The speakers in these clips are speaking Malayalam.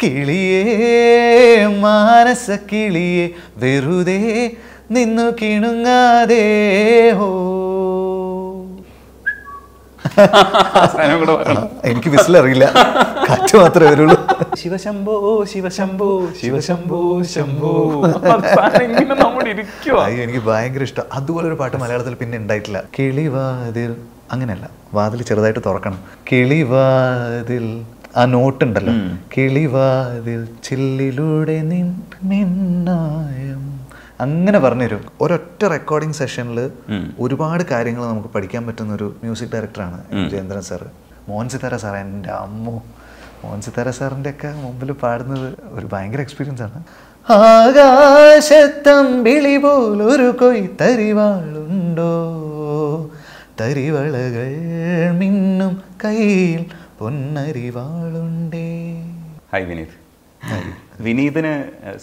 കിളിയേ മാനസ കിളിയേ വെറുതെ നിന്നു കിണുങ്ങാതെ ഹോ. എനിക്ക് വിസിലറിയില്ല, കാറ്റ് മാത്രമേ വരുള്ളൂ. ശിവശംഭോ ശിവശംഭോ ശിവശംഭോ ശംഭോ. അയ്യോ എനിക്ക് ഭയങ്കര ഇഷ്ടം. അതുപോലെ ഒരു പാട്ട് മലയാളത്തിൽ പിന്നെ ഉണ്ടായിട്ടില്ല. കിളിവാതിൽ, അങ്ങനെയല്ല, വാതിൽ ചെറുതായിട്ട് തുറക്കണം. കിളിവാതിൽ, ആ നോട്ടുണ്ടല്ലോ, കിളിവാതിൽ ചില്ലിലൂടെ നിന്നായം, അങ്ങനെ പറഞ്ഞുതരും. ഒരൊറ്റ റെക്കോർഡിംഗ് സെഷനിൽ ഒരുപാട് കാര്യങ്ങൾ നമുക്ക് പഠിക്കാൻ പറ്റുന്ന ഒരു മ്യൂസിക് ഡയറക്ടറാണ് ജയേന്ദ്രൻ സാറ്. മോഹൻ സിത്താര സാർ, എൻ്റെ അമ്മോ, മോഹൻ സിത്താര സാറിൻ്റെ ഒക്കെ മുമ്പിൽ പാടുന്നത് ഒരു ഭയങ്കര എക്സ്പീരിയൻസ് ആണ്. ആകാശത്തമ്പിളി പോലൊരു കൊയ്ത്തരിവാളുണ്ടോ, തരിവളകൾ മിന്നും കയ്യിൽ പൊന്നരിവാളുണ്ടേ. ഹായ് വിനീത്. വിനീതിന്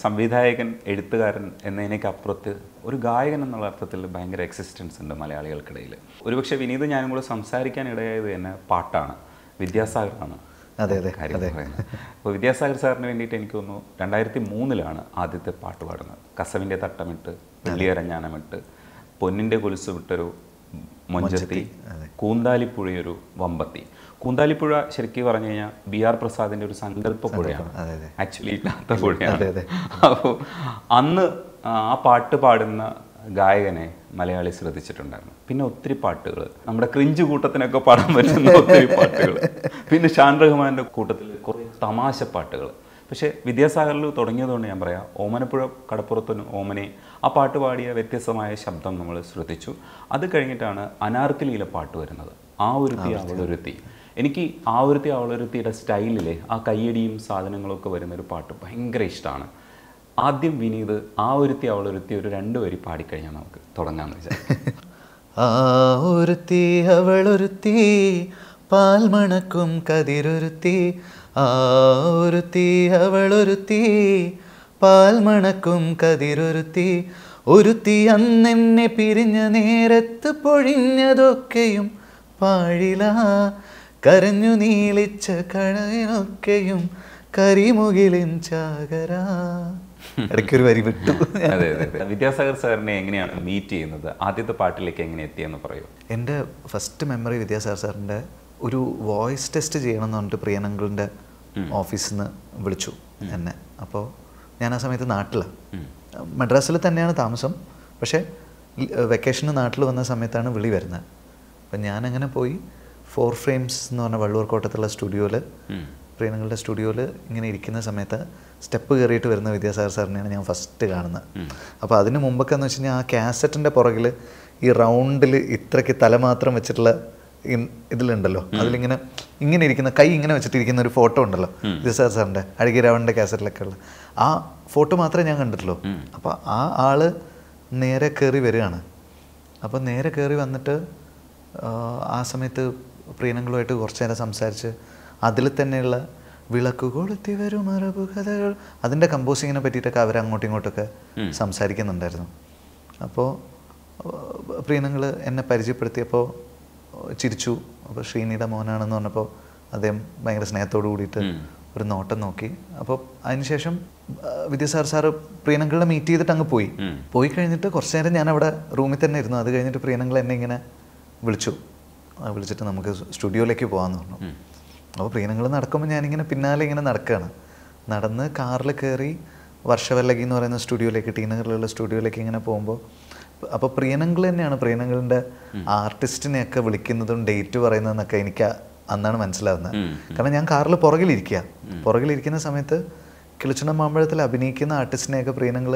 സംവിധായകൻ, എഴുത്തുകാരൻ എന്നതിനേക്ക് അപ്പുറത്ത് ഒരു ഗായകൻ എന്നുള്ള അർത്ഥത്തിൽ ഭയങ്കര എക്സിസ്റ്റൻസ് ഉണ്ട് മലയാളികൾക്കിടയിൽ. ഒരുപക്ഷെ വിനീത് ഞാനും കൂടെ സംസാരിക്കാൻ ഇടയായത് തന്നെ പാട്ടാണ്, വിദ്യാസാഗറാണ്. അതെ അതെ അതെ. അപ്പോൾ വിദ്യാസാഗർ സാറിന് വേണ്ടിയിട്ട് എനിക്ക് തോന്നുന്നു 2003 ആദ്യത്തെ പാട്ട് പാടുന്നത്. കസവിൻ്റെ തട്ടമിട്ട്, വെള്ളിയരഞ്ഞാനമിട്ട്, പൊന്നിൻ്റെ കൊലുസ് വിട്ടൊരു മൊഞ്ചത്തി, കൂന്താലിപ്പുഴയൊരു വമ്പത്തി. കൂന്താലിപ്പുഴ ശരിക്കും പറഞ്ഞു കഴിഞ്ഞാൽ BR പ്രസാദിൻ്റെ ഒരു സങ്കല്പ പുഴയാണ്, ആക്ച്വലി ഇല്ലാത്ത പുഴയാണ്. അപ്പോൾ അന്ന് ആ പാട്ട് പാടുന്ന ഗായകനെ മലയാളി ശ്രദ്ധിച്ചിട്ടുണ്ടായിരുന്നു. പിന്നെ ഒത്തിരി പാട്ടുകൾ, നമ്മുടെ ക്രിഞ്ച് കൂട്ടത്തിനൊക്കെ പാടാൻ പറ്റുന്ന ഒത്തിരി പാട്ടുകൾ, പിന്നെ ഷാൻ റഹ്മാൻ്റെ കൂട്ടത്തിൽ കുറേ തമാശ പാട്ടുകൾ. പക്ഷേ വിദ്യാസാഗറിൽ തുടങ്ങിയതുകൊണ്ട് ഞാൻ പറയാം, ഓമനപ്പുഴ കടപ്പുറത്തിന് ഓമനെ, ആ പാട്ട് പാടിയ വ്യത്യസ്തമായ ശബ്ദം നമ്മൾ ശ്രദ്ധിച്ചു. അത് കഴിഞ്ഞിട്ടാണ് അനാർക്കലിയിലെ പാട്ട് വരുന്നത്, ആ ഒരുത്തി അവളൊരുത്തി. എനിക്ക് ആ ഒരുത്തി അവളൊരുത്തിയുടെ സ്റ്റൈലിലെ ആ കയ്യടിയും സാധനങ്ങളൊക്കെ വരുന്നൊരു പാട്ട് ഭയങ്കര ഇഷ്ടമാണ്. ആദ്യം വിനീത് ആ ഒരുത്തി അവളൊരുത്തി ഒരു 2 വരി പാടിക്കഴിഞ്ഞാൽ നമുക്ക് തുടങ്ങാമെന്ന് വിചാരിച്ചു. ആ ഒരുത്തി അവളൊരുത്തി പാൽമണക്കും കതിരൊരുത്തി, ആ ഒരുത്തി അവളൊരുത്തി പാൽമണക്കും കതിരൊരുത്തി, ഒരുത്തി അന്നെന്നെ പിരിഞ്ഞ നേരത്ത് പൊഴിഞ്ഞതൊക്കെയും പാഴില, കരഞ്ഞു നീളിച്ച കടയൊക്കെയും കരിമുകിലിൻ ചാകര. ഇടയ്ക്കൊരു വരി വിട്ടു. അതെ അതെ. വിദ്യാസാഗർ സാറിനെ എങ്ങനെയാണ് മീറ്റ് ചെയ്യുന്നത്? ആദ്യത്തെ പാട്ടിലേക്ക് എങ്ങനെ എത്തിയെന്ന് പറയൂ. എൻ്റെ ഫസ്റ്റ് മെമ്മറി വിദ്യാസാഗർ സാറിൻ്റെ ഒരു വോയിസ് ടെസ്റ്റ് ചെയ്യണമെന്ന് പറഞ്ഞിട്ട് പ്രിയനങ്കിളിൻ്റെ ഓഫീസിൽ നിന്ന് വിളിച്ചു എന്നെ. അപ്പോൾ ഞാൻ ആ സമയത്ത് നാട്ടിലാണ്, മദ്രാസിൽ തന്നെയാണ് താമസം, പക്ഷേ വെക്കേഷന് നാട്ടിൽ വന്ന സമയത്താണ് വിളി വരുന്നത്. അപ്പം ഞാനങ്ങനെ പോയി 4 Frames എന്ന് പറഞ്ഞ വള്ളൂർ കോട്ടത്തുള്ള സ്റ്റുഡിയോയിൽ, പ്രിയനങ്ങളുടെ സ്റ്റുഡിയോയിൽ ഇങ്ങനെ ഇരിക്കുന്ന സമയത്ത് സ്റ്റെപ്പ് കയറിയിട്ട് വരുന്ന വിദ്യാസാഗർ സാറിനെയാണ് ഞാൻ ഫസ്റ്റ് കാണുന്നത്. അപ്പോൾ അതിന് മുമ്പൊക്കെ എന്ന് വെച്ച് കഴിഞ്ഞാൽ ആ കാസറ്റിൻ്റെ പുറകിൽ ഈ റൗണ്ടിൽ ഇത്രയ്ക്ക് തല മാത്രം വെച്ചിട്ടുള്ള ഇതിലുണ്ടല്ലോ, അതിലിങ്ങനെ ഇങ്ങനെ ഇരിക്കുന്ന കൈ ഇങ്ങനെ വെച്ചിട്ടിരിക്കുന്ന ഒരു ഫോട്ടോ ഉണ്ടല്ലോ വിദ്യാസാഗർ സാറിൻ്റെ, അഴകിരാവണിൻ്റെ കാസറ്റിലൊക്കെ ഉള്ള ആ ഫോട്ടോ മാത്രമേ ഞാൻ കണ്ടിട്ടുള്ളൂ. അപ്പോൾ ആ ആള് നേരെ കയറി വരികയാണ്. അപ്പോൾ നേരെ കയറി വന്നിട്ട് ആ സമയത്ത് പ്രിയനങ്ങളുമായിട്ട് കുറച്ച് നേരം സംസാരിച്ച് അതിൽ തന്നെയുള്ള വിളക്ക് കൊളുത്തി വരും മറബു കഥകൾ, അതിൻ്റെ കമ്പോസിങ്ങിനെ പറ്റിയിട്ടൊക്കെ അവർ അങ്ങോട്ടും ഇങ്ങോട്ടൊക്കെ സംസാരിക്കുന്നുണ്ടായിരുന്നു. അപ്പോൾ പ്രിയനങ്ങൾ എന്നെ പരിചയപ്പെടുത്തിയപ്പോൾ ചിരിച്ചു. അപ്പോൾ ശ്രീനിയുടെ മോനാണെന്ന് പറഞ്ഞപ്പോൾ അദ്ദേഹം ഭയങ്കര സ്നേഹത്തോടു കൂടിയിട്ട് ഒരു നോട്ടം നോക്കി. അപ്പോൾ അതിനുശേഷം വിദ്യാസാഗർ സാറ് പ്രിയനങ്ങളെ മീറ്റ് ചെയ്തിട്ട് അങ്ങ് പോയി കഴിഞ്ഞിട്ട് കുറച്ച് നേരം ഞാൻ അവിടെ റൂമിൽ തന്നെ ഇരുന്നു. അത് കഴിഞ്ഞിട്ട് പ്രിയനങ്ങൾ എന്നെ ഇങ്ങനെ വിളിച്ചിട്ട് നമുക്ക് സ്റ്റുഡിയോയിലേക്ക് പോകാമെന്ന് പറഞ്ഞു. അപ്പോൾ പ്രിയനങ്ങൾ നടക്കുമ്പോൾ ഞാനിങ്ങനെ പിന്നാലെ ഇങ്ങനെ നടക്കുകയാണ്. നടന്ന് കാറിൽ കയറി വർഷവല്ലകി എന്ന് പറയുന്ന സ്റ്റുഡിയോയിലേക്ക്, ടീനഗറിലുള്ള സ്റ്റുഡിയോയിലേക്ക് ഇങ്ങനെ പോകുമ്പോൾ അപ്പോൾ പ്രിയനങ്ങൾ തന്നെയാണ് പ്രിയനങ്ങളിൻ്റെ ആർട്ടിസ്റ്റിനെയൊക്കെ വിളിക്കുന്നതും ഡേറ്റ് പറയുന്നതെന്നൊക്കെ എനിക്ക് അന്നാണ് മനസ്സിലാവുന്നത്. കാരണം ഞാൻ കാറിൽ പുറകിലിരിക്കുന്ന സമയത്ത് കിളിച്ചുണ്ടൻ മാമ്പഴത്തിൽ അഭിനയിക്കുന്ന ആർട്ടിസ്റ്റിനെയൊക്കെ പ്രിയനങ്ങൾ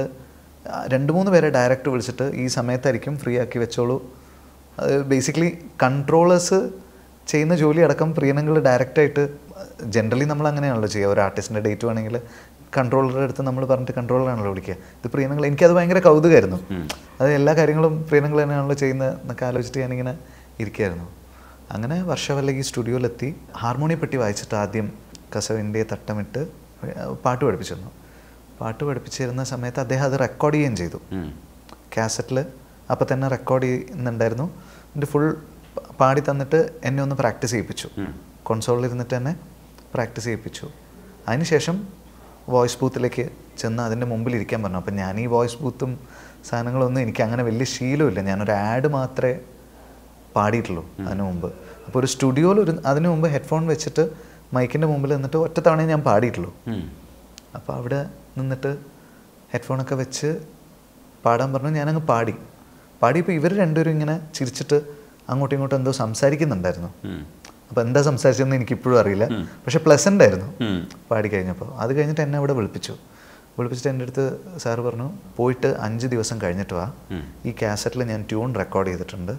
2-3 പേരെ ഡയറക്റ്റ് വിളിച്ചിട്ട് ഈ സമയത്തായിരിക്കും ഫ്രീ ആക്കി വെച്ചോളൂ. അത് ബേസിക്കലി കൺട്രോളേഴ്സ് ചെയ്യുന്ന ജോലി അടക്കം പ്രിയനങ്ങൾ ഡയറക്റ്റായിട്ട്, ജനറലി നമ്മൾ അങ്ങനെയാണല്ലോ ചെയ്യുക. ഒരു ആർട്ടിസ്റ്റിൻ്റെ ഡേറ്റ് വേണമെങ്കിൽ കൺട്രോളറുടെ അടുത്ത് നമ്മൾ പറഞ്ഞിട്ട് കൺട്രോളറാണല്ലോ വിളിക്കുക. ഇത് പ്രിയനങ്ങൾ, എനിക്കത് ഭയങ്കര കൗതുകമായിരുന്നു. അത് എല്ലാ കാര്യങ്ങളും പ്രിയനങ്ങൾ തന്നെയാണല്ലോ ചെയ്യുന്നത് എന്നൊക്കെ ആലോചിച്ചിട്ട് ഞാനിങ്ങനെ ഇരിക്കുകയായിരുന്നു. അങ്ങനെ വർഷവല്ലകി സ്റ്റുഡിയോയിലെത്തി ഹാർമോണിയെ പെട്ടി വായിച്ചിട്ട് ആദ്യം കസവിൻ്റെ തട്ടമിട്ട് പാട്ട് പഠിപ്പിച്ചിരുന്നു. പാട്ട് പഠിപ്പിച്ചിരുന്ന സമയത്ത് അദ്ദേഹം അത് റെക്കോർഡ് ചെയ്യുകയും ചെയ്തു കാസറ്റിൽ. അപ്പോൾ തന്നെ റെക്കോർഡ് ചെയ്യുന്നുണ്ടായിരുന്നു. എൻ്റെ ഫുൾ പാടി തന്നിട്ട് എന്നെ ഒന്ന് പ്രാക്ടീസ് ചെയ്യിപ്പിച്ചു. കൊൺസോളിൽ ഇരുന്നിട്ട് തന്നെ പ്രാക്ടീസ് ചെയ്യിപ്പിച്ചു. അതിനുശേഷം വോയിസ് ബൂത്തിലേക്ക് ചെന്ന് അതിൻ്റെ മുമ്പിൽ ഇരിക്കാൻ പറഞ്ഞു. അപ്പം ഞാൻ ഈ വോയിസ് ബൂത്തും സാധനങ്ങളൊന്നും എനിക്ക് അങ്ങനെ വലിയ ശീലമില്ല. ഞാനൊരു ആഡ് മാത്രമേ പാടിയിട്ടുള്ളൂ അതിന് മുമ്പ്. അപ്പോൾ ഒരു സ്റ്റുഡിയോയിൽ അതിന് മുമ്പ് ഹെഡ്ഫോൺ വെച്ചിട്ട് മൈക്കിൻ്റെ മുമ്പിൽ നിന്നിട്ട് ഒറ്റ തവണയെ ഞാൻ പാടിയിട്ടുള്ളൂ. അപ്പോൾ അവിടെ നിന്നിട്ട് ഹെഡ്ഫോണൊക്കെ വെച്ച് പാടാൻ പറഞ്ഞു. ഞാനങ്ങ് പാടിയപ്പോൾ ഇവർ രണ്ടുപേരും ഇങ്ങനെ ചിരിച്ചിട്ട് അങ്ങോട്ടും ഇങ്ങോട്ടും എന്തോ സംസാരിക്കുന്നുണ്ടായിരുന്നു. അപ്പോൾ എന്താ സംസാരിച്ചതെന്ന് എനിക്കിപ്പോഴും അറിയില്ല. പക്ഷെ പ്ലസൻ്റ് ആയിരുന്നു പാടിക്കഴിഞ്ഞപ്പോൾ. അത് കഴിഞ്ഞിട്ട് എന്നെ അവിടെ വിളിപ്പിച്ചിട്ട് എൻ്റെ അടുത്ത് സാറ് പറഞ്ഞു, പോയിട്ട് 5 ദിവസം കഴിഞ്ഞിട്ട് വാ, ഈ കാസറ്റിൽ ഞാൻ ട്യൂൺ റെക്കോർഡ് ചെയ്തിട്ടുണ്ട്,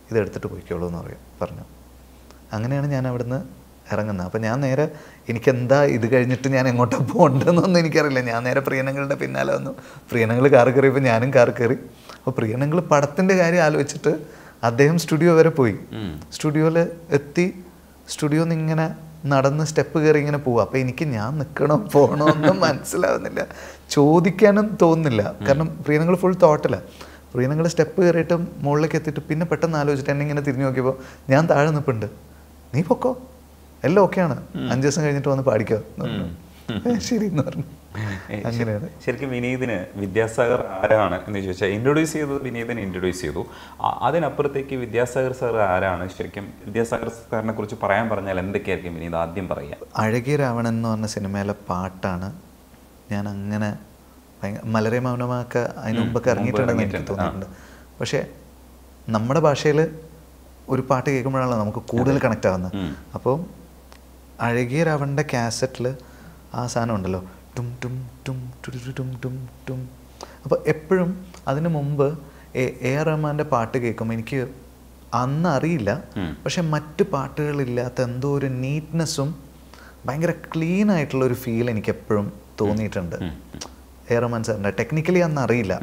ഇതെടുത്തിട്ട് പോയിക്കോളൂ എന്ന് പറഞ്ഞു. അങ്ങനെയാണ് ഞാൻ അവിടുന്ന് ഇറങ്ങുന്നത്. അപ്പോൾ ഞാൻ നേരെ എനിക്കെന്താ ഇത് കഴിഞ്ഞിട്ട് ഞാൻ എങ്ങോട്ടാണ് പോകേണ്ടതെന്നൊന്നും എനിക്കറിയില്ല. ഞാൻ നേരെ പ്രിയനങ്ങളുടെ പിന്നാലെ വന്നു. പ്രിയനങ്ങൾ കാർ കയറിയപ്പോൾ ഞാനും കാർ കയറി. അപ്പോൾ പ്രിയനങ്ങൾ പടത്തിൻ്റെ കാര്യം ആലോചിച്ചിട്ട് അദ്ദേഹം സ്റ്റുഡിയോ വരെ പോയി. സ്റ്റുഡിയോയിൽ എത്തി, സ്റ്റുഡിയോയിൽ നിന്ന് ഇങ്ങനെ നടന്ന് സ്റ്റെപ്പ് കയറി ഇങ്ങനെ പോവുക. അപ്പോൾ എനിക്ക് ഞാൻ നിൽക്കണോ പോകണോ ഒന്നും മനസ്സിലാവുന്നില്ല, ചോദിക്കാനും തോന്നുന്നില്ല. കാരണം പ്രിയനങ്ങൾ ഫുൾ തോട്ടില്ല. പ്രിയനങ്ങൾ സ്റ്റെപ്പ് കയറിയിട്ട് മുകളിലേക്ക് എത്തിയിട്ട് പിന്നെ പെട്ടെന്ന് ആലോചിച്ചിട്ട് എന്നെ ഇങ്ങനെ തിരിഞ്ഞു നോക്കിയപ്പോൾ ഞാൻ താഴെ നിൽപ്പുണ്ട്. നീ പൊക്കോ, എല്ലാം ഓക്കെയാണ്, 5 ദിവസം കഴിഞ്ഞിട്ട് വന്ന് പാടിക്കോ ശരി എന്ന് പറഞ്ഞു. അങ്ങനെയാണ്. ശരിക്കും വിനീതിന് വിദ്യാസാഗർ ആരാണ് എന്ന് ചോദിച്ചാൽ ഇൻട്രൊഡ്യൂസ് ചെയ്തത് വിനീതിനെ ഇൻട്രൊഡ്യൂസ് ചെയ്തു. അതിനപ്പുറത്തേക്ക് വിദ്യാസാഗർ സാർ ആരാണ്? ശരിക്കും വിദ്യാസാഗർ സാറിനെ കുറിച്ച് പറയാൻ പറഞ്ഞാൽ എന്തൊക്കെയായിരിക്കും വിനീത് ആദ്യം പറയുക? അഴകിയ രാവണൻ എന്ന് പറഞ്ഞ സിനിമയിലെ പാട്ടാണ് ഞാൻ അങ്ങനെ മലരെ മൗനമാക്ക അതിന് മുമ്പൊക്കെ ഇറങ്ങിയിട്ടുണ്ടെന്ന് എനിക്ക് തോന്നിയിട്ടുണ്ട്. പക്ഷേ നമ്മുടെ ഭാഷയിൽ ഒരു പാട്ട് കേൾക്കുമ്പോഴാണല്ലോ നമുക്ക് കൂടുതൽ കണക്റ്റ് ആവുന്നത്. അപ്പോൾ അഴകിയ രാവണൻ്റെ കാസറ്റിൽ ആ സാധനം ഉണ്ടല്ലോ, ടും ടും ടും ടും ടും ടും. അപ്പോൾ എപ്പോഴും അതിന് മുമ്പ് AR റഹ്മാൻ്റെ പാട്ട് കേൾക്കുമ്പോൾ എനിക്ക് അന്ന് അറിയില്ല, പക്ഷെ മറ്റ് പാട്ടുകളില്ലാത്ത എന്തോ ഒരു നീറ്റ്നെസ്സും ഭയങ്കര ക്ലീൻ ആയിട്ടുള്ളൊരു ഫീൽ എനിക്ക് എപ്പോഴും തോന്നിയിട്ടുണ്ട് AR റഹ്മാൻ സാറിൻ്റെ. ടെക്നിക്കലി അന്ന് അറിയില്ല.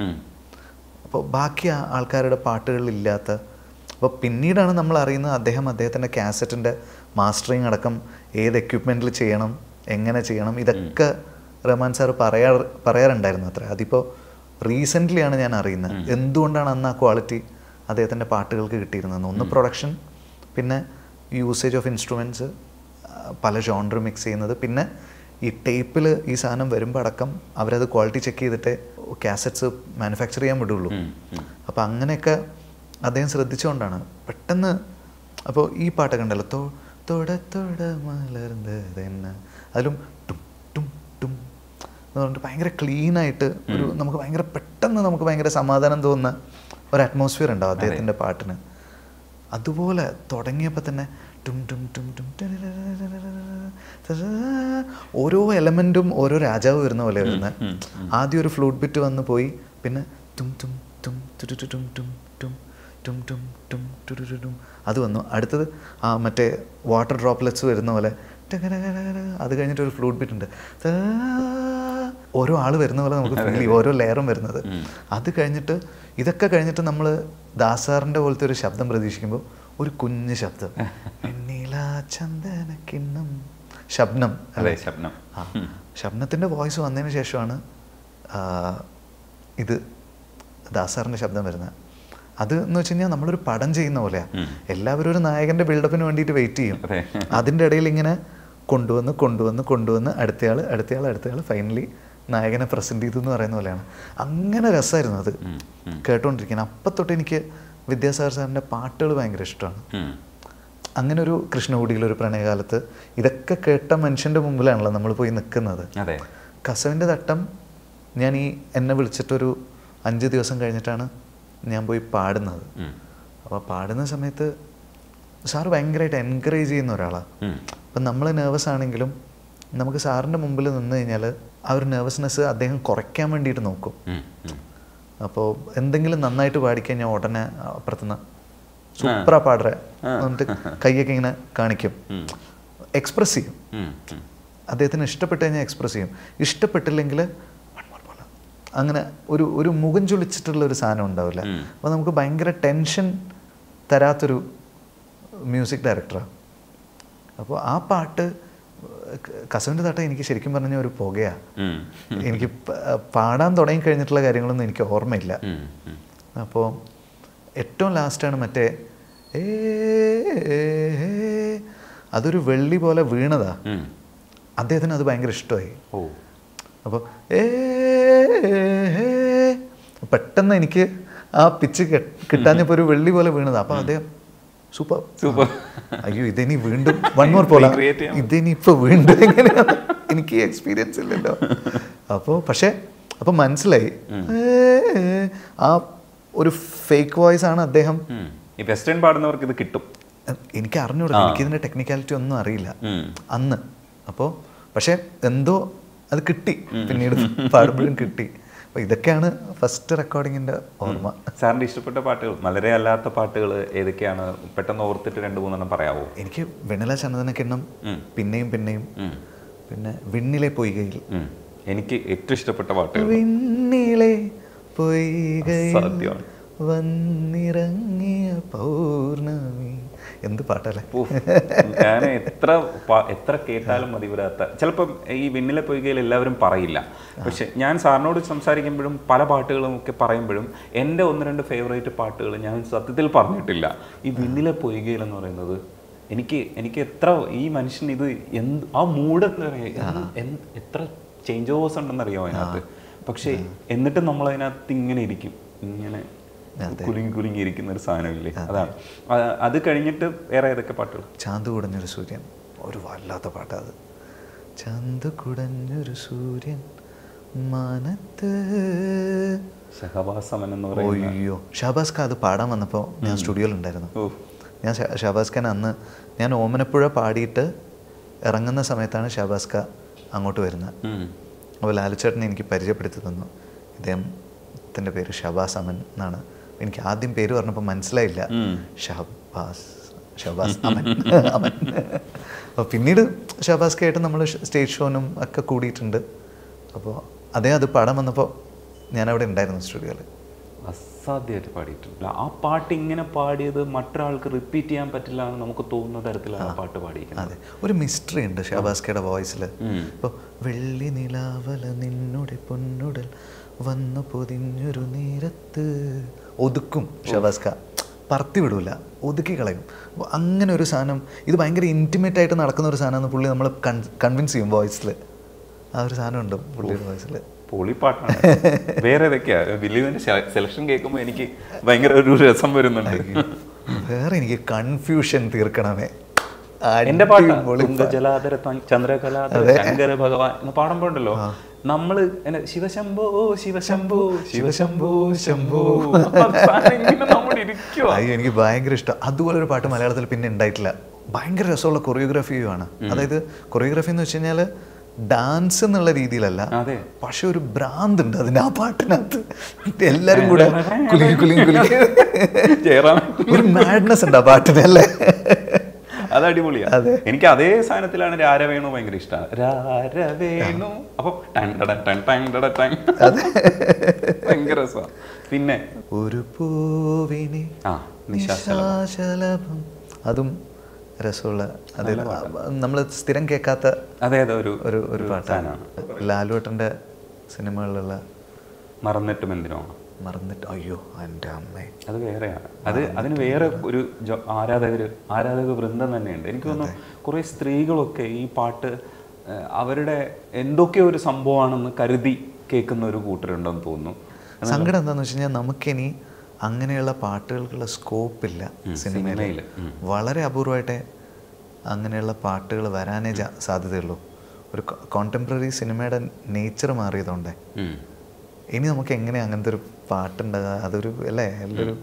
അപ്പോൾ ബാക്കി ആൾക്കാരുടെ പാട്ടുകളിലില്ലാത്ത, അപ്പോൾ പിന്നീടാണ് നമ്മൾ അറിയുന്നത് അദ്ദേഹത്തിൻ്റെ കാസറ്റിൻ്റെ മാസ്റ്ററിങ് അടക്കം ഏത് എക്യുപ്മെൻറ്റിൽ ചെയ്യണം, എങ്ങനെ ചെയ്യണം, ഇതൊക്കെ റഹ്മാൻ സാർ പറയാറുണ്ടായിരുന്നു അത്ര. അതിപ്പോൾ റീസെൻ്റ്ലിയാണ് ഞാൻ അറിയുന്നത് എന്തുകൊണ്ടാണ് അന്ന് ആ ക്വാളിറ്റി അദ്ദേഹത്തിൻ്റെ പാട്ടുകൾക്ക് കിട്ടിയിരുന്നത്. ഒന്ന് പ്രൊഡക്ഷൻ, പിന്നെ യൂസേജ് ഓഫ് ഇൻസ്ട്രുമെൻറ്റ്സ്, പല ജോണർ മിക്സ് ചെയ്യുന്നത്, പിന്നെ ഈ ടേപ്പിൽ ഈ സാധനം വരുമ്പോൾ അടക്കം അവരത് ക്വാളിറ്റി ചെക്ക് ചെയ്തിട്ട് കാസറ്റ്സ് മാനുഫാക്ചർ ചെയ്യാൻ വിടുള്ളൂ. അപ്പോൾ അങ്ങനെയൊക്കെ അദ്ദേഹം ശ്രദ്ധിച്ചുകൊണ്ടാണ് പെട്ടെന്ന്. അപ്പോൾ ഈ പാട്ടൊക്കെ ഉണ്ടല്ലോ, തൊട മലർന്നതെന്ന്, അതിലും ടും ടും ടും എന്ന് പറഞ്ഞിട്ട് ഭയങ്കര ക്ലീനായിട്ട് ഒരു നമുക്ക് ഭയങ്കര പെട്ടെന്ന് നമുക്ക് ഭയങ്കര സമാധാനം തോന്നുന്ന ഒരു അറ്റ്മോസ്ഫിയർ ഉണ്ടാവും അദ്ദേഹത്തിൻ്റെ പാട്ടിന്. അതുപോലെ തുടങ്ങിയപ്പോൾ തന്നെ ടും ടും ടും ടും ഓരോ എലമെൻറ്റും ഓരോ രാജാവ് വരുന്ന പോലെ വരുന്നത്. ആദ്യം ഒരു ഫ്ലൂട്ട് ബിറ്റ് വന്ന് പോയി, പിന്നെ ടും ടും ടും ടും ടും ടും ടും ടും ടും ടും ടും അത് വന്നു. അടുത്തത് മറ്റേ വാട്ടർ ഡ്രോപ്ലെറ്റ്സ് വരുന്ന പോലെ, അത് കഴിഞ്ഞിട്ട് ഒരു ഫ്ലൂട്ട് ബിറ്റ് ഉണ്ട്, ഓരോ ആൾ വരുന്ന പോലെ നമുക്ക് ഫീൽ ചെയ്യും, ഓരോ ലെയറും വരുന്നത്. അത് കഴിഞ്ഞിട്ട് ഇതൊക്കെ കഴിഞ്ഞിട്ട് നമ്മൾ ദാസാറിൻ്റെ പോലത്തെ ഒരു ശബ്ദം പ്രതീക്ഷിക്കുമ്പോൾ ഒരു കുഞ്ഞ് ശബ്ദം, ചന്ദനക്കിണ്ണം, ശബ്നം അല്ലേ, ശബ്നം. ശബ്നത്തിൻ്റെ വോയിസ് വന്നതിന് ശേഷമാണ് ഇത് ദാസാറിൻ്റെ ശബ്ദം വരുന്നത്. അത് എന്ന് വെച്ച് കഴിഞ്ഞാൽ നമ്മളൊരു പടം ചെയ്യുന്ന പോലെയാണ്. എല്ലാവരും ഒരു നായകൻ്റെ ബിൽഡപ്പിന് വേണ്ടിയിട്ട് വെയിറ്റ് ചെയ്യും. അതിൻ്റെ ഇടയിൽ ഇങ്ങനെ കൊണ്ടുവന്ന് അടുത്തയാൾ ഫൈനലി നായകനെ പ്രസൻറ്റ് ചെയ്തു എന്ന് പറയുന്ന പോലെയാണ്. അങ്ങനെ രസമായിരുന്നു അത് കേട്ടുകൊണ്ടിരിക്കുന്നത്. അപ്പം തൊട്ട് എനിക്ക് വിദ്യാസാഗർ സാറിൻ്റെ പാട്ടുകൾ ഭയങ്കര ഇഷ്ടമാണ്. അങ്ങനെ ഒരു കൃഷ്ണകുടിയിലൊരു പ്രണയകാലത്ത് ഇതൊക്കെ കേട്ട മനുഷ്യൻ്റെ മുമ്പിലാണല്ലോ നമ്മൾ പോയി നിൽക്കുന്നത്. കസവിൻ്റെ തട്ടം ഞാൻ എന്നെ വിളിച്ചിട്ടൊരു 5 ദിവസം കഴിഞ്ഞിട്ടാണ് ഞാൻ പോയി പാടുന്നത്. അപ്പോൾ പാടുന്ന സമയത്ത് സാറ് ഭയങ്കരമായിട്ട് എൻകറേജ് ചെയ്യുന്ന ഒരാളാണ്. അപ്പം നമ്മൾ നെർവസ് ആണെങ്കിലും നമുക്ക് സാറിൻ്റെ മുമ്പിൽ നിന്ന് കഴിഞ്ഞാൽ ആ ഒരു നെർവസ്നെസ് അദ്ദേഹം കുറയ്ക്കാൻ വേണ്ടിയിട്ട് നോക്കും. അപ്പോൾ എന്തെങ്കിലും നന്നായിട്ട് പാടിക്കഴിഞ്ഞാൽ ഉടനെ അപ്പുറത്തുനിന്ന് സൂപ്പറാ പാടറെ എന്നിട്ട് കൈയൊക്കെ ഇങ്ങനെ കാണിക്കും, എക്സ്പ്രസ് ചെയ്യും. അദ്ദേഹത്തിന് ഇഷ്ടപ്പെട്ട് കഴിഞ്ഞാൽ എക്സ്പ്രസ് ചെയ്യും, ഇഷ്ടപ്പെട്ടില്ലെങ്കിൽ അങ്ങനെ ഒരു മുഖം ചൊളിച്ചിട്ടുള്ള ഒരു സാധനം ഉണ്ടാവില്ല. അപ്പോൾ നമുക്ക് ഭയങ്കര ടെൻഷൻ തരാത്തൊരു മ്യൂസിക് ഡയറക്ടറാണ്. അപ്പോൾ ആ പാട്ട് കസവിൻ്റെ തട്ടം എനിക്ക് ശരിക്കും പറഞ്ഞ ഒരു പുകയാണ്. എനിക്ക് പാടാൻ തുടങ്ങി കഴിഞ്ഞിട്ടുള്ള കാര്യങ്ങളൊന്നും എനിക്ക് ഓർമ്മയില്ല. അപ്പോൾ ഏറ്റവും ലാസ്റ്റാണ് മറ്റേ അതൊരു വെള്ളി പോലെ വീണതാ. അദ്ദേഹത്തിന് അത് ഭയങ്കര ഇഷ്ടമായി. അപ്പോൾ പെട്ടെന്ന് എനിക്ക് ആ പിച്ച് കിട്ടാഞ്ഞപ്പോൾ ഒരു വെള്ളി പോലെ വീണത്. അപ്പോൾ അദ്ദേഹം സൂപ്പർ സൂപ്പർ, അയ്യോ ഇതിനി വീണ്ടും വൺ മോർ പോലെ ഇതിനി ഇപ്പോൾ വീണ്ടും എങ്ങനെയാണ്, എനിക്ക് എക്സ്പീരിയൻസ് ഇല്ലല്ലോ. അപ്പോൾ മനസ്സിലായി ആ ഒരു ഫേക്ക് വോയിസ് ആണ് അദ്ദേഹം. ഈ വെസ്റ്റേൺ പാടുന്നവർക്ക് ഇത് കിട്ടും. എനിക്ക് അറിഞ്ഞൂടാ, എനിക്കിതിൻ്റെ ടെക്നിക്കാലിറ്റി ഒന്നും അറിയില്ല അന്ന്. അപ്പോൾ പക്ഷേ എന്തോ അത് കിട്ടി, പിന്നീട് പാടുമ്പോഴും കിട്ടി. അപ്പോൾ ഇതൊക്കെയാണ് ഫസ്റ്റ് റെക്കോർഡിങ്ങിൻ്റെ ഓർമ്മ. സാറിൻ്റെ ഇഷ്ടപ്പെട്ട പാട്ടുകൾ, വളരെ അല്ലാത്ത പാട്ടുകൾ ഏതൊക്കെയാണ്? പെട്ടെന്ന് ഓർത്തിട്ട് 2-3 പറയാമോ? എനിക്ക് വെണ്ണില ചന്ദനക്കിണ്ണം, പിന്നെയും പിന്നെയും, പിന്നെ വിണ്ണിലെ പൊയ്കയിൽ. എനിക്ക് ഏറ്റവും ഇഷ്ടപ്പെട്ട പാട്ടുകൾ വിണ്ണിലെ പൊയ്കയിൽ വന്നിറങ്ങിയ പൗർണമി. എന്ത് പാട്ടല്ലേ! ഞാൻ എത്ര കേട്ടാലും മതി വരാത്ത. ചിലപ്പം ഈ വിണ്ണിലെ പൊയ്കയിൽ എല്ലാവരും പറയില്ല, പക്ഷെ ഞാൻ സാറിനോട് സംസാരിക്കുമ്പോഴും പല പാട്ടുകളും ഒക്കെ പറയുമ്പോഴും എൻ്റെ 1-2 ഫേവറേറ്റ് പാട്ടുകൾ ഞാൻ സത്യത്തിൽ പറഞ്ഞിട്ടില്ല. ഈ വിണ്ണിലെ പൊയ്കയിൽ എന്ന് പറയുന്നത് എനിക്ക് എത്ര ഈ മനുഷ്യൻ ഇത് ആ മൂഡ് എന്താ പറയുക, എത്ര ചേഞ്ച് ഓവേഴ്സ് ഉണ്ടെന്നറിയാമോ അതിനകത്ത്. പക്ഷേ എന്നിട്ട് നമ്മളതിനകത്ത് ഇങ്ങനെ ഇരിക്കും, ഇങ്ങനെ കുലുങ്ങിയിരിക്കുന്ന ഒരു സാധനമില്ലേ, അതാണ്. അത് കഴിഞ്ഞിട്ട് വേറെ ഏതൊക്കെ പാട്ടുകൾ? ചാന്ത് കുടഞ്ഞൊരു സൂര്യൻ, ഒരു വല്ലാത്ത പാട്ടാത്. ചാന്ത് കുടഞ്ഞൊരു സൂര്യൻ മാനത്ത്. ഷഹബാസ് അമൻ എന്ന് പറയുന്നത്. അയ്യോ, ഷഹബാസ് ഖാൻ അത് പാടാൻ വന്നപ്പോൾ ഞാൻ സ്റ്റുഡിയോയിലുണ്ടായിരുന്നു. ഞാൻ ഷഹബാസ് ഖാൻ അന്ന് ഞാൻ ഓമനപ്പുഴ പാടിയിട്ട് ഇറങ്ങുന്ന സമയത്താണ് ഷഹബാസ് ഖാൻ അങ്ങോട്ട് വരുന്നത്. അപ്പോൾ ലാലുച്ചേട്ടനെ എനിക്ക് പരിചയപ്പെടുത്തി തന്നു. ഇദ്ദേഹത്തിൻ്റെ പേര് ഷഹബാസ് അമൻ എന്നാണ്. എനിക്ക് ആദ്യം പേര് പറഞ്ഞപ്പോൾ മനസ്സിലായില്ല, ഷഹബാസ് അമൻ. അപ്പോൾ പിന്നീട് ഷഹബാസ്ക്കായിട്ട് നമ്മൾ സ്റ്റേജ് ഷോനും ഒക്കെ കൂടിയിട്ടുണ്ട്. അപ്പോൾ അദ്ദേഹം അത് പാടാൻ വന്നപ്പോൾ ഞാനവിടെ ഉണ്ടായിരുന്നു സ്റ്റുഡിയോയിൽ. അസാധ്യമായിട്ട് പാടിയിട്ടില്ല. ആ പാട്ട് ഇങ്ങനെ പാടിയത് മറ്റൊരാൾക്ക് റിപ്പീറ്റ് ചെയ്യാൻ പറ്റില്ല എന്ന് നമുക്ക് തോന്നുന്ന തരത്തിലാണ് പാട്ട് പാടിയിരിക്കുന്നത്. അതെ, ഒരു മിസ്റ്ററി ഉണ്ട് ഷഹബാസ്ക്കയുടെ വോയിസിൽ. ഇപ്പോൾ വെള്ളി നിലാവല നിന്നുടെ പൊന്നുടൽ വന്നു പൊതിഞ്ഞൊരു നേരത്ത് ഒതുക്കും ഷഹബാസ് ഖാൻ, പറത്തി വിടൂല, ഒതുക്കി കളയും. അപ്പോൾ അങ്ങനെ ഒരു സാധനം, ഇത് ഭയങ്കര ഇൻറ്റിമേറ്റ് ആയിട്ട് നടക്കുന്ന ഒരു സാധനമാണ് പുള്ളി നമ്മൾ കൺവിൻസ് ചെയ്യും വോയിസിൽ. ആ ഒരു സാധനം ഉണ്ട് പുള്ളിയുടെ വോയിസിൽ. പൊളിപ്പാട്ടാണ്. വേറെ ഏതൊക്കെയാ? ദിലീപിന്റെ സെലക്ഷൻ കേൾക്കുമ്പോൾ എനിക്ക് ഭയങ്കര ഒരു രസം വരുന്നുണ്ട്. വേറെ എനിക്ക് കൺഫ്യൂഷൻ തീർക്കണമേ. എന്റെ പാട്ട് ജലാധര ചന്ദ്രകലാധര ശങ്കര ഭഗവാൻ എന്ന് പാടുമ്പോണ്ടല്ലോ, നമ്മള് ശിവശംഭോ ശിവശംഭോ ശിവശംഭോ ശംഭോ അയ്യോ, എനിക്ക് ഭയങ്കര ഇഷ്ടം. അതുപോലെ ഒരു പാട്ട് മലയാളത്തിൽ പിന്നെ ഉണ്ടായിട്ടില്ല. ഭയങ്കര രസമുള്ള കൊറിയോഗ്രാഫിയുമാണ്. അതായത് കൊറിയോഗ്രാഫി എന്ന് വെച്ച് കഴിഞ്ഞാൽ ഡാൻസ് എന്നുള്ള രീതിയിലല്ല, പക്ഷെ ഒരു ഭ്രാന്ത് ഉണ്ട് അതിന്. ആ പാട്ടിനകത്ത് എല്ലാരും കൂടെ കുലുങ്ങി കുലുങ്ങി കുലുങ്ങി ഒരു മാഡ്നസ് ഉണ്ട് ആ പാട്ടിന്, അല്ലേ? അത് അടിപൊളിയാ. എനിക്ക് അതേ സാധനത്തിലാണ് രാരവേണു ഭയങ്കര ഇഷ്ടമാണ്. രാരവേണു അപ്പൊ ഭയങ്കര രസമാണ്. പിന്നെ ഒരു പൂവിനെ നിശാശലഭം, അതും രസമുള്ള, അതെ, നമ്മൾ സ്ഥിരം കേൾക്കാത്ത ഒരു പാട്ടാണ്. ലാലുവേട്ടൻ്റെ സിനിമകളിലുള്ള മറന്നിട്ടും എന്തിനോ മറന്നിട്ട്, അയ്യോ എൻ്റെ അമ്മേ, അത് വേറെയാണ്. അതിന് വേറെ ഒരു ആരാധക വൃന്ദം തന്നെയുണ്ട്. എനിക്ക് തോന്നുന്നു കുറേ സ്ത്രീകളൊക്കെ ഈ പാട്ട് അവരുടെ എന്തൊക്കെയോ ഒരു സംഭവമാണെന്ന് കരുതി കേൾക്കുന്ന ഒരു കൂട്ടരുണ്ടെന്ന് തോന്നുന്നു. സങ്കടം എന്താണെന്ന് വെച്ച് കഴിഞ്ഞാൽ നമുക്കിനി അങ്ങനെയുള്ള പാട്ടുകൾക്കുള്ള സ്കോപ്പില്ല സിനിമയിൽ. വളരെ അപൂർവമായിട്ടേ അങ്ങനെയുള്ള പാട്ടുകൾ വരാനേ സാധ്യതയുള്ളൂ. ഒരു കോണ്ടംപററി സിനിമയുടെ നേച്ചർ മാറിയതുകൊണ്ടേ ഇനി നമുക്ക് എങ്ങനെ അങ്ങനത്തെ ഒരു പാട്ടുണ്ടാകുക? അതൊരു അല്ലേ, എല്ലാവരും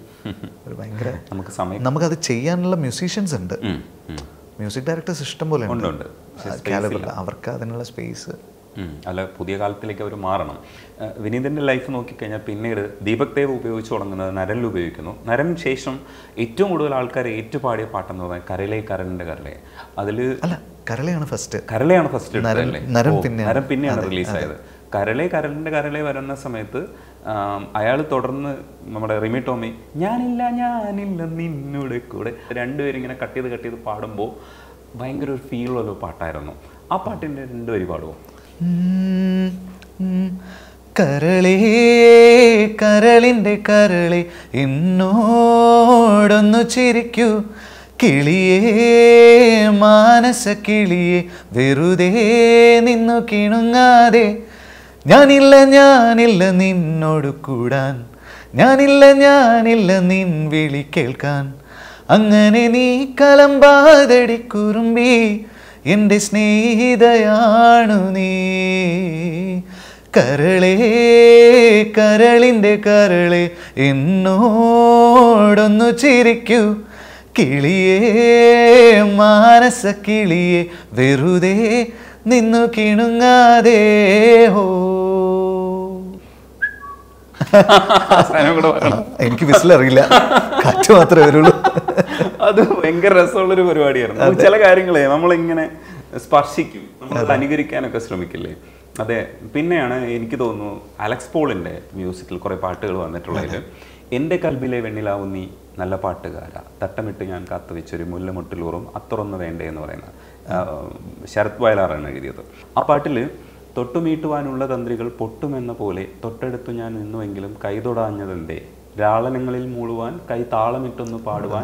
ഒരു ഭയങ്കര നമുക്കത് ചെയ്യാനുള്ള മ്യൂസീഷ്യൻസ് ഉണ്ട്, മ്യൂസിക് ഡയറക്ടേഴ്സ് ഇഷ്ടം പോലെ ഉണ്ട്, അവർക്ക് അതിനുള്ള സ്പേസ് അല്ല. പുതിയ കാലത്തിലേക്ക് അവർ മാറണം. വിനീതിൻ്റെ ലൈഫ് നോക്കിക്കഴിഞ്ഞാൽ പിന്നീട് ദീപക് ദേവ് ഉപയോഗിച്ച് തുടങ്ങുന്നത് നരനിൽ ഉപയോഗിക്കുന്നു. നരൻ ശേഷം ഏറ്റവും കൂടുതൽ ആൾക്കാർ ഏറ്റുപാടിയ പാട്ടെന്ന് പറഞ്ഞാൽ കരളെ കരളിൻ്റെ കരളെ. അതിൽ അല്ല, കരളെയാണ് ഫസ്റ്റ് നരൻ പിന്നെയാണ് റിലീസായത്. കരളിൻ്റെ കരളെ വരുന്ന സമയത്ത് അയാൾ തുടർന്ന് നമ്മുടെ റിമി ടോമി ഞാനില്ല നിന്നൂടെ കൂടെ രണ്ടുപേരും ഇങ്ങനെ കട്ട് ചെയ്ത് പാടുമ്പോൾ ഭയങ്കര ഒരു ഫീലുള്ള പാട്ടായിരുന്നു. ആ പാട്ടിൻ്റെ 2 വരി പാടുമോ? കരളേ കരളിൻ്റെ കരളെ എന്നോടൊന്നു ചിരിക്കൂ, കിളിയേ മാനസ കിളിയെ വെറുതെ നിന്നു കിണുങ്ങാതെ, ഞാനില്ല നിന്നോട് കൂടാൻ, ഞാനില്ല നിൻ വിളി കേൾക്കാൻ. അങ്ങനെ നീ കലമ്പാതടി കുറുമ്പി, എൻ്റെ സ്നേഹിതയാണു നീ. കരളേ കരളിൻ്റെ കരളെ എന്നോടൊന്നു ചിരിക്കൂ, കിളിയേ മാനസ കിളിയെ വെറുതെ നിന്നു കിണുങ്ങാതെ. ഹോ എനിക്ക് വിസിലറിയില്ല, കാറ്റ് മാത്രമേ വരുള്ളൂ. അത് ഭയങ്കര രസമുള്ളൊരു പരിപാടിയായിരുന്നു. ചില കാര്യങ്ങളെ നമ്മളിങ്ങനെ സ്പർശിക്കും, നമ്മൾ അനുകരിക്കാനൊക്കെ ശ്രമിക്കില്ലേ. അതെ. പിന്നെയാണ് എനിക്ക് തോന്നുന്നു അലക്സ് പോളിൻ്റെ മ്യൂസിക്കിൽ കുറേ പാട്ടുകൾ വന്നിട്ടുള്ളതിൽ എൻ്റെ കൽബിലെ വെണ്ണിലാവും നീ, നല്ല പാട്ടുകാര, തട്ടമിട്ട് ഞാൻ കാത്തുവെച്ചൊരു മുല്ലമുട്ടിലൂറും അത്രയൊന്ന് വേണ്ടേ എന്ന് പറയുന്ന ശരത് വയലാറാണ് എഴുതിയത്. ആ പാട്ടിൽ തൊട്ടുമീട്ടുവാനുള്ള തന്ത്രികൾ പൊട്ടുമെന്ന പോലെ തൊട്ടടുത്തു ഞാൻ നിന്നുവെങ്കിലും കൈതൊടാഞ്ഞതെന്തേ, ലാളനങ്ങളിൽ മൂളുവാൻ കൈ താളമിട്ടൊന്ന് പാടുവാൻ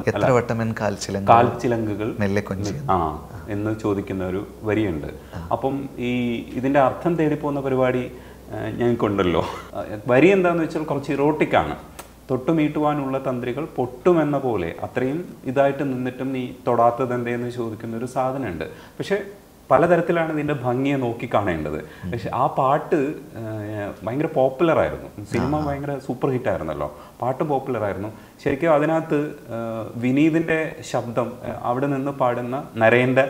കാൽച്ചിലങ്കുകൾ എന്ന് ചോദിക്കുന്ന ഒരു വരിയുണ്ട്. അപ്പം ഇതിൻ്റെ അർത്ഥം തേടിപ്പോകുന്ന പരിപാടി ഞങ്ങൾക്കുണ്ടല്ലോ. വരി എന്താണെന്ന് വെച്ചാൽ കുറച്ച് ഇറോട്ടിക്കാണ്. തൊട്ടുമീട്ടുവാനുള്ള തന്ത്രികൾ പൊട്ടുമെന്ന പോലെ, അത്രയും ഇതായിട്ട് നിന്നിട്ടും നീ തൊടാത്തത് എന്തേന്ന് ചോദിക്കുന്ന ഒരു സാധനമുണ്ട്. പക്ഷെ പലതരത്തിലാണ് ഇതിൻ്റെ ഭംഗിയെ നോക്കിക്കാണേണ്ടത്. പക്ഷെ ആ പാട്ട് ഭയങ്കര പോപ്പുലറായിരുന്നു. സിനിമ ഭയങ്കര സൂപ്പർ ഹിറ്റായിരുന്നല്ലോ, പാട്ട് പോപ്പുലറായിരുന്നു. ശരിക്കും അതിനകത്ത് വിനീതിൻ്റെ ശബ്ദം അവിടെ നിന്ന് പാടുന്ന നരേൻ്റെ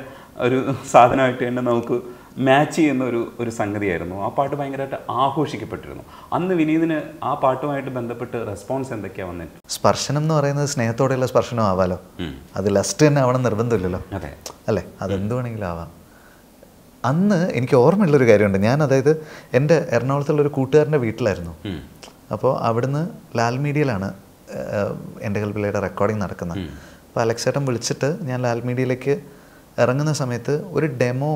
ഒരു സാധനമായിട്ട് തന്നെ നമുക്ക് മാച്ച് ചെയ്യുന്ന ഒരു സംഗതിയായിരുന്നു. ആ പാട്ട് ഭയങ്കരമായിട്ട് ആഘോഷിക്കപ്പെട്ടിരുന്നു. അന്ന് വിനീതിന് ആ പാട്ടുമായിട്ട് ബന്ധപ്പെട്ട് റെസ്പോൺസ് എന്തൊക്കെയാണ് വന്നിട്ട്? സ്പർശനം എന്ന് പറയുന്നത് സ്നേഹത്തോടെയുള്ള സ്പർശനം ആവാലോ, അത് ലസ്റ്റ് തന്നെ ആവണം നിർബന്ധമില്ലല്ലോ. അതെ അല്ലേ, അതെന്ത് വേണമെങ്കിലും ആവാം. അന്ന് എനിക്ക് ഓർമ്മയുള്ളൊരു കാര്യമുണ്ട്. ഞാൻ അതായത് എൻ്റെ എറണാകുളത്തുള്ളൊരു കൂട്ടുകാരൻ്റെ വീട്ടിലായിരുന്നു. അപ്പോൾ അവിടുന്ന് ലാൽ മീഡിയയിലാണ് എൻ്റെ കൽബിലയുടെ റെക്കോർഡിങ് നടക്കുന്നത്. അപ്പോൾ അലക്സേട്ടൻ വിളിച്ചിട്ട് ഞാൻ ലാൽ മീഡിയയിലേക്ക് ഇറങ്ങുന്ന സമയത്ത് ഒരു ഡെമോ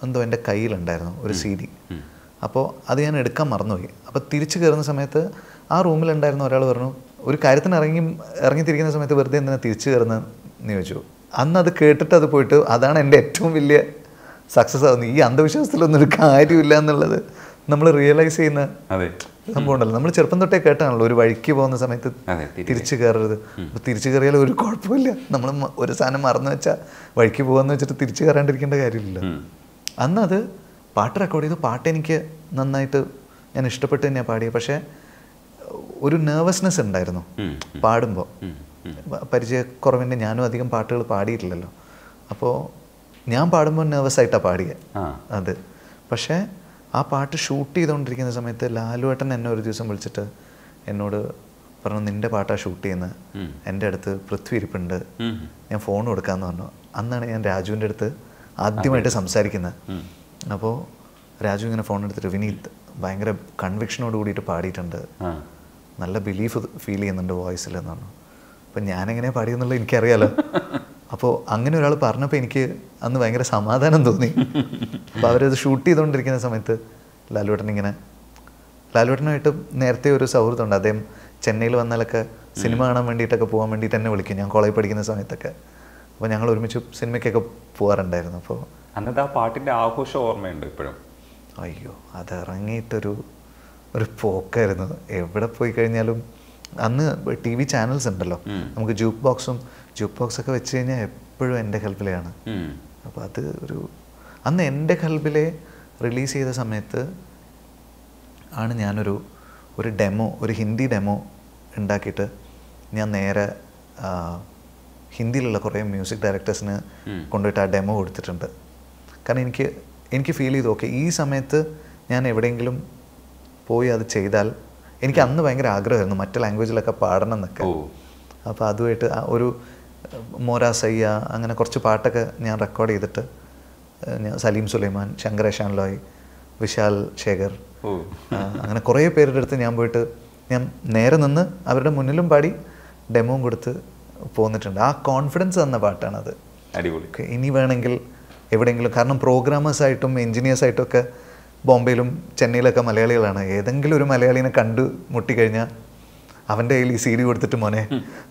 എന്തോ എൻ്റെ കയ്യിലുണ്ടായിരുന്നു, ഒരു CD. അപ്പോൾ അത് ഞാൻ എടുക്കാൻ മറന്നുപോയി. അപ്പോൾ തിരിച്ചു കയറുന്ന സമയത്ത് ആ റൂമിലുണ്ടായിരുന്ന ഒരാൾ പറഞ്ഞു, ഒരു കാര്യത്തിന് ഇറങ്ങിത്തിരിക്കുന്ന സമയത്ത് വെറുതെ എന്തിനാ തിരിച്ചു കയറുന്നതെന്ന് ചോദിച്ചു. അന്ന് അത് കേട്ടിട്ട് അത് പോയിട്ട് അതാണ് എൻ്റെ ഏറ്റവും വലിയ സക്സസ് ആവുന്നത്. ഈ അന്ധവിശ്വാസത്തിലൊന്നും ഒരു കാര്യമില്ല എന്നുള്ളത് നമ്മൾ റിയലൈസ് ചെയ്യുന്ന സംഭവം ഉണ്ടല്ലോ. നമ്മൾ ചെറുപ്പം തൊട്ടേ കേട്ടാണല്ലോ ഒരു വഴിക്ക് പോകുന്ന സമയത്ത് തിരിച്ചു കയറരുത്. അപ്പോൾ തിരിച്ചു കയറിയാൽ ഒരു കുഴപ്പമില്ല. നമ്മൾ ഒരു സാധനം മറന്നു വെച്ചാൽ വഴിക്ക് പോകാമെന്ന് വെച്ചിട്ട് തിരിച്ചു കയറാണ്ടിരിക്കേണ്ട കാര്യമില്ല. അന്ന് അത് പാട്ട് റെക്കോർഡ് ചെയ്തു. പാട്ട് എനിക്ക് നന്നായിട്ട് ഞാൻ ഇഷ്ടപ്പെട്ട് തന്നെയാണ് പാടിയത്. പക്ഷേ ഒരു നെർവസ്നെസ് ഉണ്ടായിരുന്നു പാടുമ്പോൾ. പരിചയക്കുറവിൻ്റെ ഞാനും അധികം പാട്ടുകൾ പാടിയിട്ടില്ലല്ലോ. അപ്പോൾ ഞാൻ പാടുമ്പോൾ നെർവസായിട്ടാണ് പാടിയത് അത്. പക്ഷേ ആ പാട്ട് ഷൂട്ട് ചെയ്തുകൊണ്ടിരിക്കുന്ന സമയത്ത് ലാലുവേട്ടൻ എന്നെ ഒരു ദിവസം വിളിച്ചിട്ട് എന്നോട് പറഞ്ഞു, നിൻ്റെ പാട്ടാണ് ഷൂട്ട് ചെയ്യുന്നത്, എൻ്റെ അടുത്ത് പൃഥ്വി ഇരിപ്പുണ്ട്, ഞാൻ ഫോൺ കൊടുക്കാമെന്ന് പറഞ്ഞു. അന്നാണ് ഞാൻ രാജുവിൻ്റെ അടുത്ത് ആദ്യമായിട്ട് സംസാരിക്കുന്നത്. അപ്പോൾ രാജു ഇങ്ങനെ ഫോൺ എടുത്തിട്ട്, വിനീത് ഭയങ്കര കൺവിക്ഷനോട് കൂടിയിട്ട് പാടിയിട്ടുണ്ട്, നല്ല ബിലീഫ് ഫീൽ ചെയ്യുന്നുണ്ട് വോയിസിൽ എന്ന് പറഞ്ഞു. അപ്പം ഞാനെങ്ങനെയാണ് പാടിയെന്നുള്ളത് എനിക്കറിയാലോ. അപ്പോൾ അങ്ങനെ ഒരാൾ പറഞ്ഞപ്പോൾ എനിക്ക് അന്ന് ഭയങ്കര സമാധാനം തോന്നി. അപ്പോൾ അവരത് ഷൂട്ട് ചെയ്തുകൊണ്ടിരിക്കുന്ന സമയത്ത് ലാലുവേട്ടനുമായിട്ട് നേരത്തെ ഒരു സൗഹൃദമുണ്ട്. അദ്ദേഹം ചെന്നൈയിൽ വന്നാലൊക്കെ സിനിമ കാണാൻ വേണ്ടിയിട്ടൊക്കെ പോകാൻ വേണ്ടിയിട്ട് എന്നെ വിളിക്കും, ഞാൻ കോളേജ് പഠിക്കുന്ന സമയത്തൊക്കെ. അപ്പോൾ ഞങ്ങൾ ഒരുമിച്ച് സിനിമയ്ക്കൊക്കെ പോകാറുണ്ടായിരുന്നു. അപ്പോൾ അന്നത്തെ ആ പാട്ടിൻ്റെ ആഘോഷം ഓർമ്മയുണ്ട് ഇപ്പോഴും. അയ്യോ, അതിറങ്ങിയിട്ടൊരു പോക്കായിരുന്നു. എവിടെ പോയി കഴിഞ്ഞാലും അന്ന് TV ചാനൽസ് ഉണ്ടല്ലോ, നമുക്ക് ജൂക്ക് ബോക്സൊക്കെ വെച്ച് കഴിഞ്ഞാൽ എപ്പോഴും എൻ്റെ കൽബിലെയാണ്. അപ്പോൾ അത് അന്ന് എൻ്റെ കൽബിലെ റിലീസ് ചെയ്ത സമയത്ത് ആണ് ഞാനൊരു ഹിന്ദി ഡെമോ ഉണ്ടാക്കിയിട്ട് ഞാൻ നേരെ ഹിന്ദിയിലുള്ള കുറേ മ്യൂസിക് ഡയറക്ടേഴ്സിന് കൊണ്ടുപോയിട്ട് ആ ഡെമോ കൊടുത്തിട്ടുണ്ട്. കാരണം എനിക്ക് ഫീൽ ചെയ്തു, ഓക്കെ ഈ സമയത്ത് ഞാൻ എവിടെയെങ്കിലും പോയി അത് ചെയ്താൽ, എനിക്ക് അന്ന് ഭയങ്കര ആഗ്രഹമായിരുന്നു മറ്റു ലാംഗ്വേജിലൊക്കെ പാടണം എന്നൊക്കെ. അപ്പോൾ അതുമായിട്ട് ഒരു മോരാ സയ്യ അങ്ങനെ കുറച്ച് പാട്ടൊക്കെ ഞാൻ റെക്കോർഡ് ചെയ്തിട്ട് സലീം സുലൈമാൻ, ശങ്കർ ഏഷാൻ ലോയ്, വിശാൽ ശേഖർ, അങ്ങനെ കുറേ പേരുടെ അടുത്ത് ഞാൻ പോയിട്ട് ഞാൻ നേരെ നിന്ന് അവരുടെ മുന്നിലും പാടി ഡെമോയും കൊടുത്ത് പോന്നിട്ടുണ്ട്. ആ കോൺഫിഡൻസ് തന്ന പാട്ടാണത്. ഇനി വേണമെങ്കിൽ എവിടെയെങ്കിലും, കാരണം പ്രോഗ്രാമേഴ്സായിട്ടും എൻജിനീയേഴ്സായിട്ടും ഒക്കെ ബോംബെയിലും ചെന്നൈയിലൊക്കെ മലയാളികളാണ്. ഏതെങ്കിലും ഒരു മലയാളീനെ കണ്ടു മുട്ടിക്കഴിഞ്ഞാൽ അവൻ്റെ കയ്യിൽ ഈ CD കൊടുത്തിട്ട്, മോനെ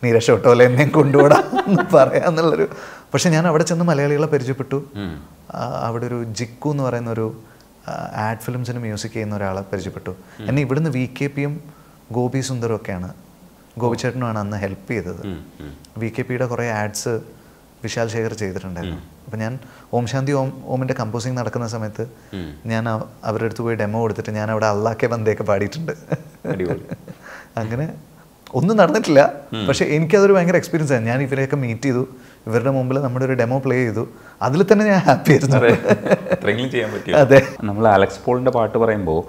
നീ രക്ഷപ്പെട്ടോ അല്ലെ എന്നെയും കൊണ്ടുപോടാ എന്ന് പറയാന്നുള്ളൊരു. പക്ഷെ ഞാൻ അവിടെ ചെന്ന് മലയാളികളെ പരിചയപ്പെട്ടു. അവിടെ ഒരു ജിക്കു എന്ന് പറയുന്ന ഒരു ആഡ് ഫിലിംസിന് മ്യൂസിക് ചെയ്യുന്ന ഒരാളെ പരിചയപ്പെട്ടു. എന്നെ ഇവിടുന്ന് VKPയും ഗോപി സുന്ദറും ഒക്കെയാണ്, ഗോപിച്ചേട്ടനുമാണ് അന്ന് ഹെൽപ്പ് ചെയ്തത്. VKPയുടെ കുറേ ആഡ്സ് വിശാൽ ശേഖർ ചെയ്തിട്ടുണ്ടായിരുന്നു. അപ്പം ഞാൻ ഓം ശാന്തി ഓമിൻ്റെ കമ്പോസിങ് നടക്കുന്ന സമയത്ത് ഞാൻ അവരുടെ അടുത്ത് പോയി ഡെമോ കൊടുത്തിട്ട് ഞാൻ അവിടെ അള്ളാക്കെ ബന്ദയൊക്കെ പാടിയിട്ടുണ്ട്. അങ്ങനെ ഒന്നും നടന്നിട്ടില്ല, പക്ഷെ എനിക്കതൊരു ഭയങ്കര എക്സ്പീരിയൻസ് ആയിരുന്നു. ഞാൻ ഇവരെയൊക്കെ മീറ്റ് ചെയ്തു, ഇവരുടെ മുമ്പിൽ നമ്മുടെ ഒരു ഡെമോ പ്ലേ ചെയ്തു, അതിൽ തന്നെ ഞാൻ ഹാപ്പി ആയിരുന്നു. ചെയ്യാൻ പറ്റും. അതെ, നമ്മൾ അലക്സ് പോളിൻ്റെ പാട്ട് പറയുമ്പോൾ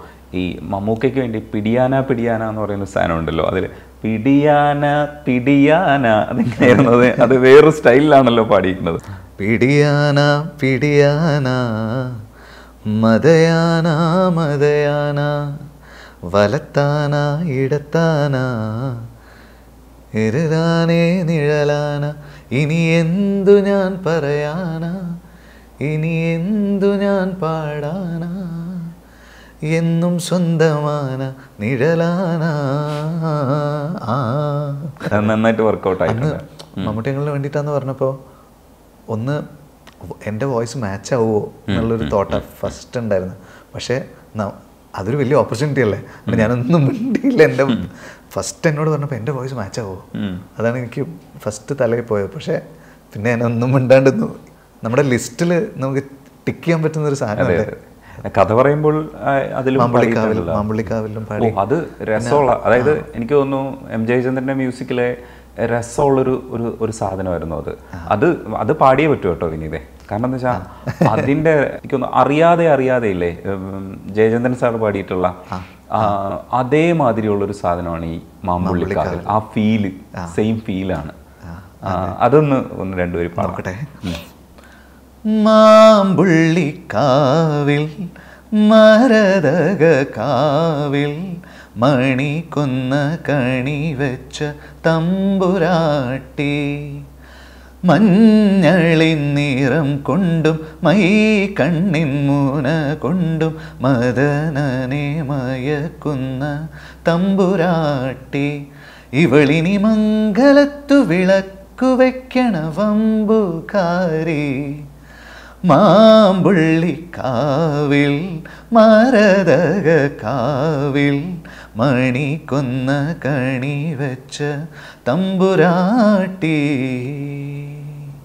ഈ മമ്മൂക്കയ്ക്ക് വേണ്ടി പിടിയാന പിടിയാന എന്ന് പറയുന്ന സാധനം ഉണ്ടല്ലോ, അതിൽ പിടിയാന പിടിയാന അതെങ്ങനെയായിരുന്നു? അത് വേറൊരു സ്റ്റൈലിലാണല്ലോ പാടിയിരിക്കുന്നത്. പിടിയാന പിടിയാന മതയാന മതയാന വലത്താന ഇടത്താന ഇരുതാനേ നിഴലാന ഇനി എന്തു ഞാൻ പറയാന ഇനി എന്തു ഞാൻ പാടാന എന്നും സ്വന്തമാന നിഴലാന. നന്നായിട്ട് വർക്കൗട്ട് ആയിരുന്നു. മമ്മൂട്ടിയങ്ങൾക്ക് വേണ്ടിയിട്ടാന്ന് പറഞ്ഞപ്പോൾ ഒന്ന് എൻ്റെ വോയിസ് മാച്ച് ആവുമോ എന്നുള്ളൊരു തോട്ടാണ് ഫസ്റ്റ് ഉണ്ടായിരുന്നു. പക്ഷേ അതൊരു വലിയ ഓപ്പർച്യൂണിറ്റി അല്ലേ. അപ്പം ഞാനൊന്നും മിണ്ടിയില്ല. എൻ്റെ ഫസ്റ്റ് എന്നോട് പറഞ്ഞപ്പോൾ എൻ്റെ വോയിസ് മാച്ച് ആവുമോ, അതാണ് എനിക്ക് ഫസ്റ്റ് തലയിൽ പോയത്. പക്ഷേ പിന്നെ ഞാനൊന്നും മിണ്ടാണ്ടിരുന്നു. നമ്മുടെ ലിസ്റ്റിൽ നമുക്ക് ടിക്ക് ചെയ്യാൻ പറ്റുന്നൊരു സാധനമല്ലേ കഥ പറയുമ്പോൾ. മാമ്പുള്ളിക്കാവിലും പാടി. അത് രസമുള്ള, അതായത് എനിക്ക് തോന്നുന്നു എം ജയചന്ദ്രൻ്റെ മ്യൂസിക്കിലെ രസമുള്ളൊരു ഒരു സാധനമായിരുന്നു അത് പാടിയേ പറ്റും കേട്ടോ വിനീതേ. കാരണം എന്താ വെച്ചാൽ അതിൻ്റെ എനിക്കൊന്ന് അറിയാതെ ഇല്ലേ ജയചന്ദ്രൻ സാർ പാടിയിട്ടുള്ള അതേമാതിരിയുള്ളൊരു സാധനമാണ് ഈ മാമ്പുള്ളിക്കാവിൽ. ആ ഫീല് സെയിം ഫീലാണ്. അതൊന്ന് രണ്ടുപേരും പാടട്ടെ. മാമ്പുള്ളിക്കാവിൽ മരതക കാവിൽ മണിക്കൊന്ന കണി വെച്ച തമ്പുരാട്ടി മഞ്ഞളിൻ നിറം കൊണ്ടും മൈ കണ്ണിൻ മൂന കൊണ്ടും മദനനെ മയക്കുന്ന തമ്പുരാട്ടി ഇവളിനി മംഗലത്തു വിളക്കു വെക്കണ വമ്പുകാരി മാമ്പുള്ളിക്കാവിൽ മരതക കാവിൽ മണിക്കൊന്ന കണി വെച്ച തമ്പുരാട്ടി.